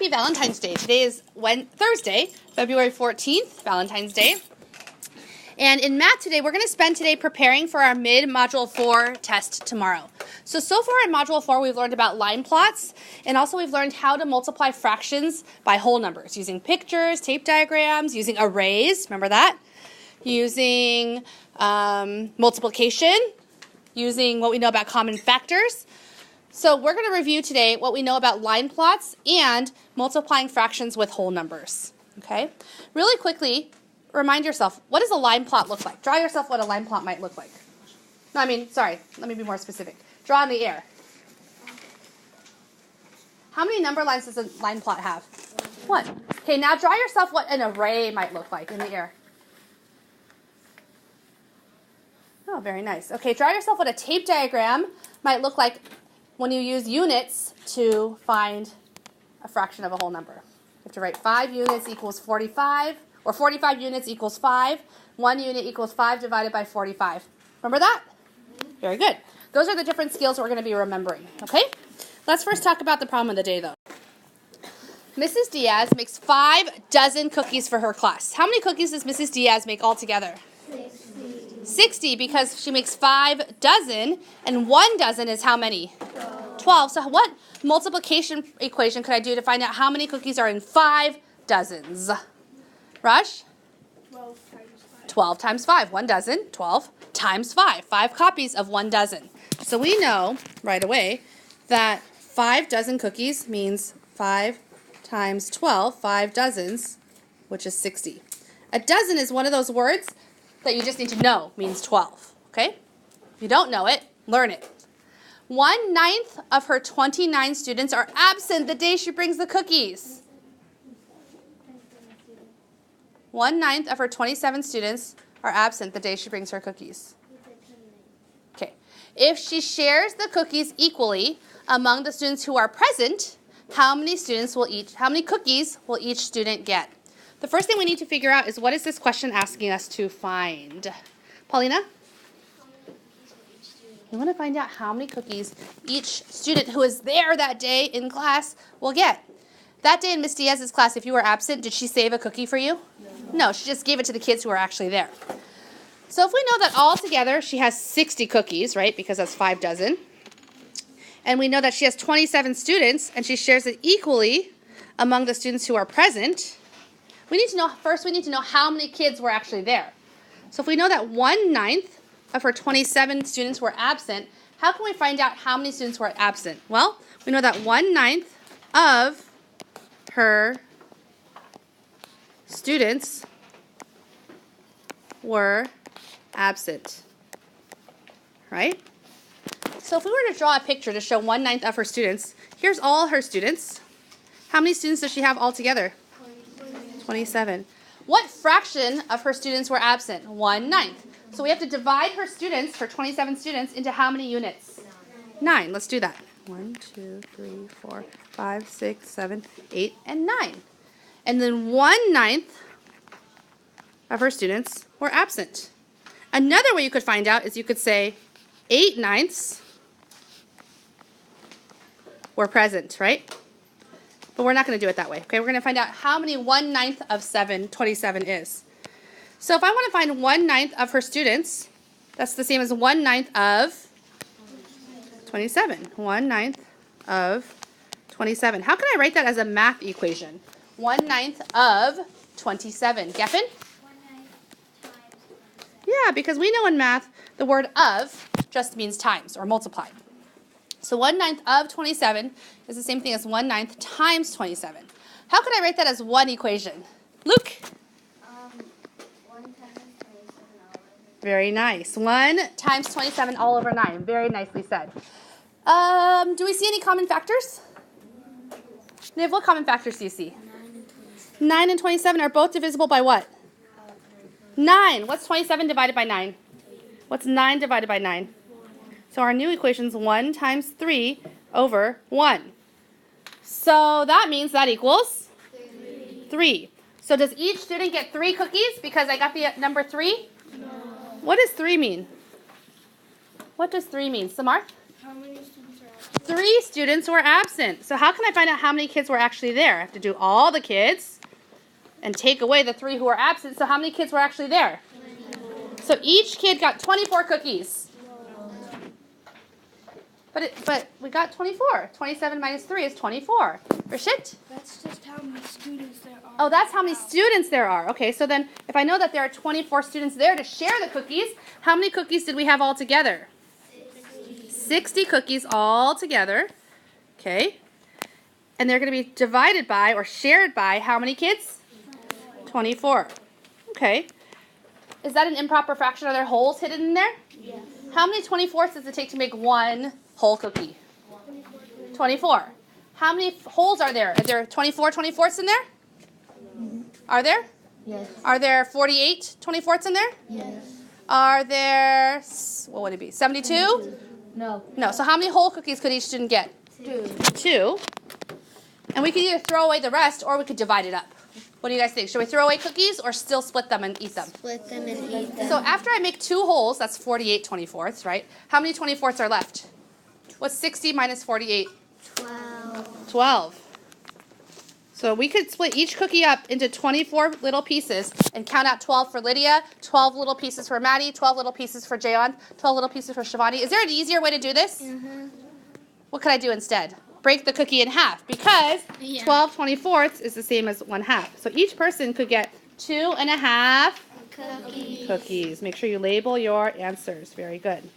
Happy Valentine's Day. Today is Thursday, February 14th, Valentine's Day. And in math today, we're going to spend today preparing for our mid-Module 4 test tomorrow. So far in Module 4, we've learned about line plots, and also we've learned how to multiply fractions by whole numbers, using pictures, tape diagrams, using arrays, remember that? Using multiplication, using what we know about common factors. So we're going to review today what we know about line plots and multiplying fractions with whole numbers. Okay? Really quickly, remind yourself, what does a line plot look like? Draw yourself what a line plot might look like. Let me be more specific. Draw in the air. How many number lines does a line plot have? One. Okay, now draw yourself what an array might look like in the air. Oh, very nice. Okay, draw yourself what a tape diagram might look like when you use units to find a fraction of a whole number. You have to write 5 units equals 45, or 45 units equals 5. 1 unit equals 5 divided by 45. Remember that? Very good. Those are the different skills we're going to be remembering, okay? Let's first talk about the problem of the day, though. Mrs. Diaz makes 5 dozen cookies for her class. How many cookies does Mrs. Diaz make altogether? 60, because she makes 5 dozen, and 1 dozen is how many? 12. So what multiplication equation could I do to find out how many cookies are in 5 dozens? Raj? 12 times 5. 1 dozen. 12 times 5. 5 copies of 1 dozen. So we know right away that 5 dozen cookies means 5 times 12, 5 dozens, which is 60. A dozen is one of those words that you just need to know means 12, okay? If you don't know it, learn it. 1/9 of her 29 students are absent the day she brings the cookies. 1/9 of her 27 students are absent the day she brings her cookies. Okay. If she shares the cookies equally among the students who are present, how many cookies will each student get? The first thing we need to figure out is, what is this question asking us to find? Paulina? We want to find out how many cookies each student who is there that day in class will get. That day in Miss Diaz's class, if you were absent, did she save a cookie for you? No, she just gave it to the kids who were actually there. So if we know that all together she has 60 cookies, right, because that's 5 dozen, and we know that she has 27 students and she shares it equally among the students who are present, we need to know how many kids were actually there. So if we know that 1/9 of her 27 students were absent, how can we find out how many students were absent? Well, we know that 1/9 of her students were absent, right? So if we were to draw a picture to show 1/9 of her students, here's all her students. How many students does she have altogether? 27. What fraction of her students were absent? 1/9. So we have to divide her 27 students, into how many units? 9. Let's do that. 1, 2, 3, 4, 5, 6, 7, 8, and 9. And then 1/9 of her students were absent. Another way you could find out is you could say 8/9 were present, right? But we're not going to do it that way, okay? We're going to find out how many 1/9 of 27 is. So if I want to find 1/9 of her students, that's the same as 1/9 of 27. 1/9 of 27. How can I write that as a math equation? 1/9 of 27. Geffen? 1/9 times 27. Yeah, because we know in math the word of just means times or multiply. So 1/9 of 27 is the same thing as 1/9 times 27. How can I write that as one equation? Luke? 1 times 27 all over. Very nice. 1 times 27 all over 9. Very nicely said. Do we see any common factors? Niv, what common factors do you see? 9 and 27 are both divisible by what? 9. What's 27 divided by 9? What's 9 divided by 9? So our new equation is 1 times 3 over 1. So that means that equals 3. So does each student get 3 cookies because I got the number 3? No. What does 3 mean? What does 3 mean? Samar? How many students are absent? 3 students were absent. So how can I find out how many kids were actually there? I have to do all the kids and take away the 3 who were absent. So how many kids were actually there? 24. So each kid got 24 cookies. But we got 24. 27 minus 3 is 24. Rashit? That's just how many students there are. Oh, that's how many students there are. Okay, so then if I know that there are 24 students there to share the cookies, how many cookies did we have all together? 60 cookies all together. Okay. And they're going to be divided by or shared by how many kids? 24. Okay. Is that an improper fraction? Are there holes hidden in there? Yes. How many 24ths does it take to make one whole cookie? 24. How many holes are there? Are there 24 24ths in there? Are there? Yes. Are there 48 24ths in there? Yes. Are there, what would it be, 72? No. No. So how many whole cookies could each student get? 2. And we could either throw away the rest or we could divide it up. What do you guys think? Should we throw away cookies or still split them and eat them? Split them and eat them. So after I make 2 holes, that's 48 24ths, right? How many 24ths are left? What's 60 minus 48? 12. So we could split each cookie up into 24 little pieces and count out 12 for Lydia, 12 little pieces for Maddie, 12 little pieces for Jayon, 12 little pieces for Shivani. Is there an easier way to do this? What could I do instead? Break the cookie in half because 12 24ths is the same as 1/2. So each person could get 2 1/2 cookies. Make sure you label your answers. Very good.